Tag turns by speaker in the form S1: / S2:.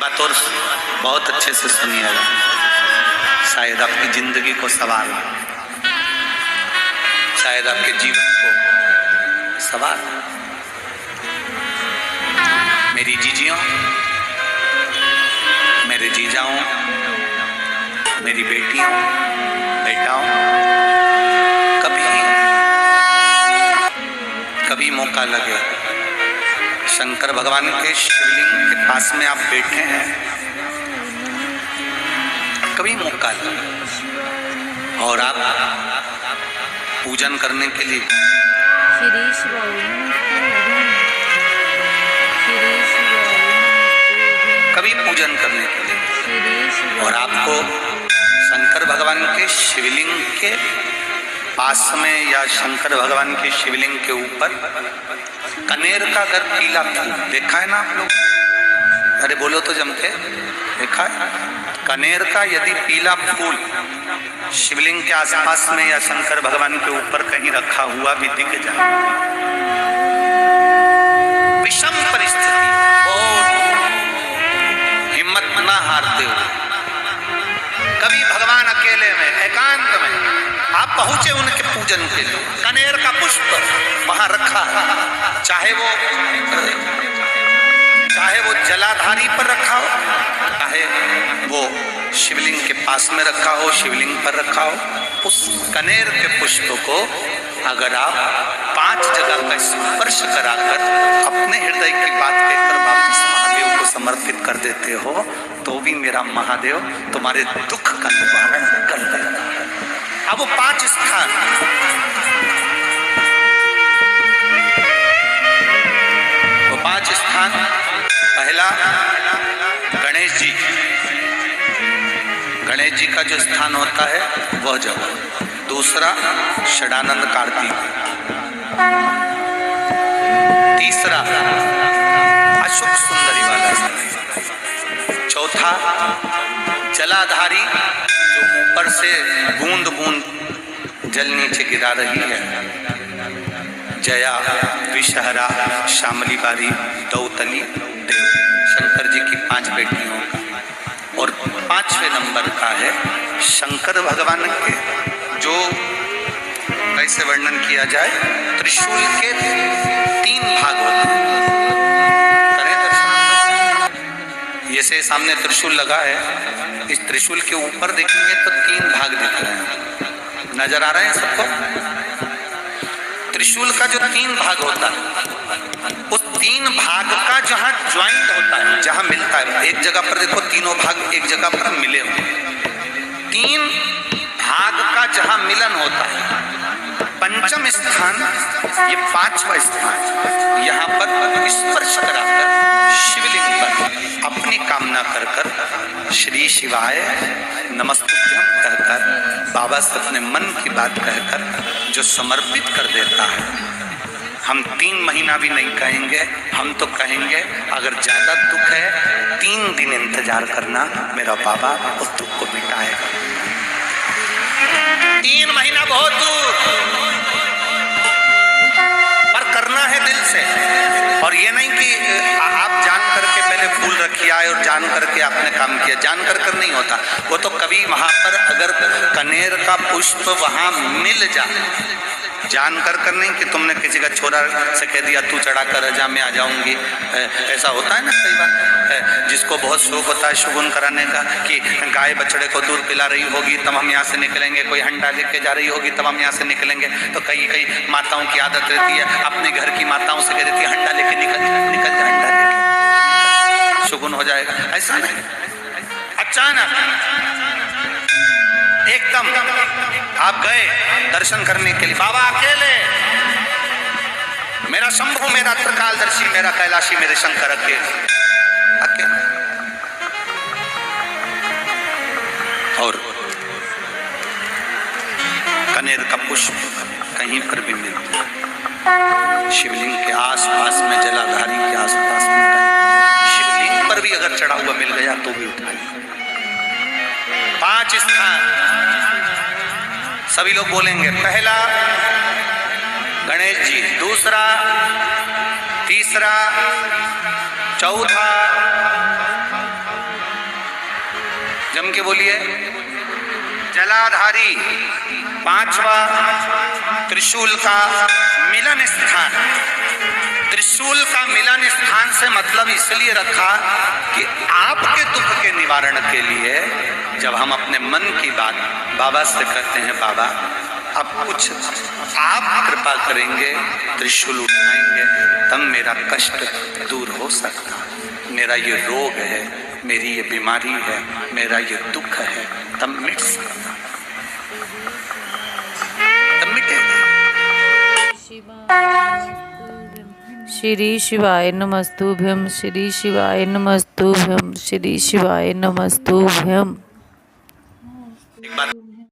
S1: बात और बहुत अच्छे से सुनिएगा, शायद आपकी जिंदगी को सवार, शायद आपके जीवन को सवार। मेरी जीजियों, मेरे जीजाओं, मेरी बेटियों, बेटाओं, कभी मौका लगे, शंकर भगवान के शिवलिंग के पास में आप बैठे हैं, कभी मौका लगे और आप पूजन करने के लिए कभी पूजन करने के लिए और आपको शंकर भगवान के शिवलिंग के पास में या शंकर भगवान के शिवलिंग के ऊपर कनेर का अगर पीला फूल देखा है ना आप लोग, अरे बोलो तो जम के, देखा है? कनेर का यदि पीला फूल शिवलिंग के आसपास में या शंकर भगवान के ऊपर कहीं रखा हुआ भी दिख जाए, विषम परिस्थिति, बहुत हिम्मत ना हारते हो, कभी भगवान अकेले में एकांत में आप पहुंचे उनके पूजन के लिए, कनेर का पुष्प वहां रखा है, चाहे वो जलाधारी पर रखा हो, चाहे वो शिवलिंग के पास में रखा हो, शिवलिंग पर रखा हो, उस कनेर के पुष्प को अगर आप 5 जगह का स्पर्श कराकर अपने हृदय की बात कहकर वापस महादेव को समर्पित कर देते हो, तो भी मेरा महादेव तुम्हारे दुख का निवारण कर देगा। अब वो 5 स्थान, वो 5 स्थान, पहला गणेश जी, गणेश जी का जो स्थान होता है वह जगह, दूसरा षडानंद कार्तिक, तीसरा अशोक सुंदरी वाला स्थान, चौथा जलाधारी जो ऊपर से बूंद बूंद जल नीचे गिरा रही है, जया, विषहरा, श्यामली बारी, दौतली, देव, शंकर जी की 5 बेटियों का, और 5वें नंबर का है शंकर भगवान के, जो कैसे वर्णन किया जाए, त्रिशूल के 3 भाग होते हैं। करें दर्शन, जैसे सामने त्रिशूल लगा है, इस त्रिशूल के ऊपर देखेंगे तो 3 भाग दिख रहे हैं, नजर आ रहे हैं सबको? त्रिशूल का जो 3 भाग होता है, उस 3 भाग का जहां ज्वाइंट होता है, जहां मिलता है, एक जगह पर देखो तीनों भाग एक जगह पर मिले हुए, 3 भाग का जहां मिलन होता है, 5वां स्थान, ये 5वां स्थान, यहाँ पर स्पर्श कराकर शिवलिंग पर अपनी कामना कर कर श्री शिवाय नमस्तुभ्यं कहकर बाबा से अपने मन की बात कहकर जो समर्पित कर देता है, हम 3 महीना भी नहीं कहेंगे, हम तो कहेंगे अगर ज्यादा दुख है 3 दिन इंतजार करना, मेरा बाबा उस दुख को मिटाएगा। 3 महीना बहुत दूर, पर करना है दिल से, और ये नहीं कि आप जान करके पहले फूल रखी आए और जान करके आपने काम किया, जान कर नहीं होता वो तो, कभी वहां पर अगर कनेर का पुष्प वहां मिल जाए, जान कर नहीं कि तुमने किसी का छोरा से कह दिया तू चढ़ा कर जा मैं आ जाऊंगी, ऐसा होता है ना कई बार, जिसको बहुत शौक होता है शगुन कराने का, कि गाय बछड़े को दूध पिला रही होगी तब हम यहाँ से निकलेंगे, कोई हंडा लेके जा रही होगी तब हम यहाँ से निकलेंगे, तो कई माताओं की आदत रहती है, अपने घर की माताओं से कह देती है हंडा लेके निकल जा, हंडा लेके, शगुन हो जाएगा। ऐसा नहीं, अचानक एकदम आप गए दर्शन करने के लिए, बाबा अकेले, मेरा शंभु, मेरा त्रिकालदर्शी, मेरा कैलाशी, मेरे शंकर अकेले, और कनेर का पुष्प कहीं पर भी मिलता, शिवलिंग के आसपास में, जलाधारी के आसपास में, शिवलिंग पर भी अगर चढ़ा हुआ मिल गया तो भी उठाइए। 5 स्थान सभी लोग बोलेंगे, पहला गणेश जी, दूसरा, तीसरा, चौथा, जम के बोलिए। जलाधारी, पांचवा त्रिशूल का मिलन स्थान। त्रिशूल का मिलन स्थान से मतलब इसलिए रखा कि आपके दुख के निवारण के लिए जब हम अपने मन की बात बाबा से करते हैं, बाबा अब कुछ आप कृपा करेंगे, त्रिशूल उठाएंगे, तब मेरा कष्ट दूर हो सकता, मेरा ये रोग है, मेरी ये बीमारी है, मेरा ये दुख है, तब मिट सकता, तब मिटेगा।
S2: श्री शिवाय नमस्तुभ्यं, श्री शिवाय नमस्तुभ्यं, श्री शिवाय नमस्तुभ्यं।
S1: एक बात